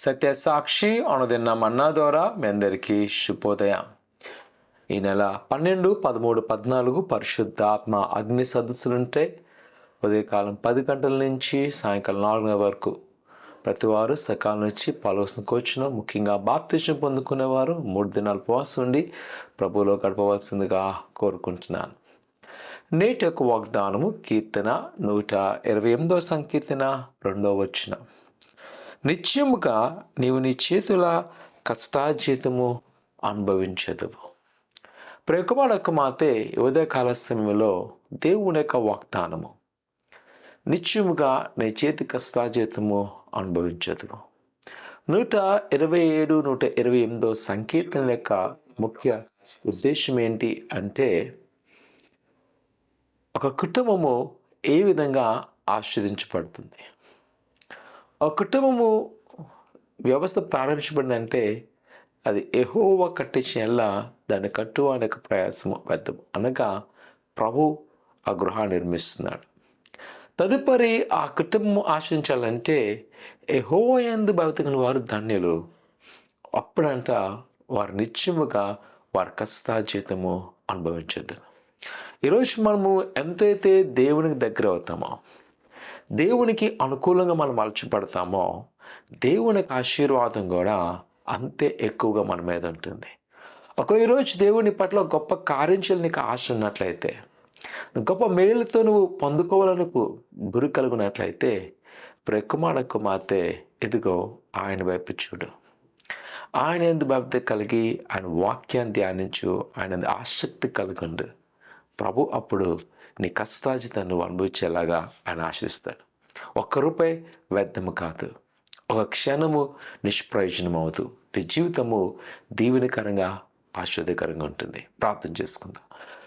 సత్యసాక్షి అనుదిన మన్నా ద్వారా మీ అందరికీ శుభోదయం. ఈ నెల 12, 13, 14 పరిశుద్ధాత్మ అగ్ని సదస్సులుంటే ఉదయకాలం 10 గంటల నుంచి సాయంకాలం 4 వరకు ప్రతివారు సకాలం నుంచి పాల్గొన కూర్చున్న ముఖ్యంగా బాప్తిజం పొందుకునేవారు 3 దినాలు ఉపవాసం ఉండి ప్రభువులో గడపవలసిందిగా కోరుకుంటున్నాను. నేటి యొక్క వాగ్దానము కీర్తన 128 సంకీర్తన 2వ వచనం. నిత్యముగా నీవు నీ చేతుల కష్టాజీతము అనుభవించదువు. ప్రేకుమాడొక్క మాతే ఉదయకాల సమయంలో దేవుని యొక్క వాగ్దానము, నిత్యముగా నీ చేతి కష్టాజీతము అనుభవించదువు. 127, 128 సంకీర్తన యొక్క ముఖ్య ఉద్దేశం ఏంటి అంటే, ఒక కుటుంబము ఏ విధంగా ఆశీర్వదించబడుతుంది, ఒక కుటుంబము వ్యవస్థ ప్రారంభించబడిందంటే అది యెహోవా కట్టించిన దాన్ని కట్టువాని యొక్క ప్రయాసము వ్యర్థము అనగా ప్రభు ఆ గృహాన్ని నిర్మిస్తున్నాడు. తదుపరి ఆ కుటుంబం ఆశించాలంటే యెహోవా యందు భక్తిగల వారు ధన్యులు. అప్పుడంట వారు నిత్యముగా వారి కష్టాజీతము అనుభవించదు. ఈరోజు మనము ఎంతైతే దేవునికి దగ్గర అవుతామో, దేవునికి అనుకూలంగా మనం మలచబడతామో, దేవుని ఆశీర్వాదం కూడా అంతే ఎక్కువగా మన మీద ఉంటుంది. ఈరోజు దేవుని పట్ల గొప్ప కార్యం చేయాలని నీకు ఆశ ఉన్నట్లయితే, గొప్ప మేలుతో నువ్వు పొందుకోవాలకు గురి కలుగునట్లయితే, ప్రెక్కుమాడకు మాతే ఎదుగో ఆయన వైపు చూడు. ఆయన యందు భక్తి కలిగి ఆయన వాక్యాన్ని ధ్యానించు, ఆయన ఆసక్తి కలుగుండు. ప్రభు అప్పుడు నీ కష్టాజితాన్ని నువ్వు అనుభవించేలాగా ఆయన ఆశిస్తాడు. ₹1 వ్యర్థము కాదు, ఒక క్షణము నిష్ప్రయోజనం అవుతూ నీ జీవితము దీవెనకరంగా ఆశ్చర్యకరంగా ఉంటుంది. ప్రార్థన చేసుకుందాం.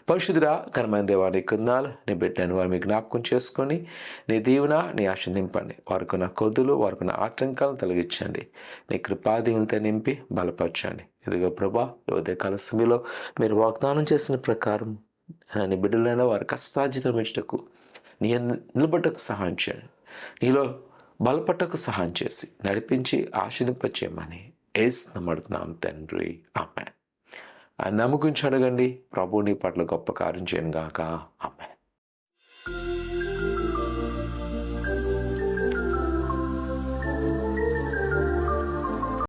పరిశుద్ధుడా, ఘనమైన దేవా, నీ కొందాలు నీ బిడ్డను వారు మీ జ్ఞాపకం చేసుకొని నీ దీవెన నీ ఆశీర్వదింపండి. వారికి నా కొద్దులు, వారికి నా ఆటంకాలను తొలగించండి. నీ కృపాదీవులతో నింపి బలపరచండి. ఇదిగో ప్రభా, ఉదయకాల సమయంలో మీరు వాగ్దానం చేసిన ప్రకారం నీ బిడ్డలైన వారి కష్టార్జితం ఇచ్చటకు నీ నిలబట్టకు సహాయం చేయండి. నీలో బలపట్టకు సహాయం చేసి నడిపించి ఆశీర్వదింపచేయమని యేసు అడుగుతున్నాం తండ్రి, ఆమేన్. నమ్మకించి అడగండి, ప్రభు నీ పట్ల గొప్ప కార్యం చేయను గాక. ఆమేన్.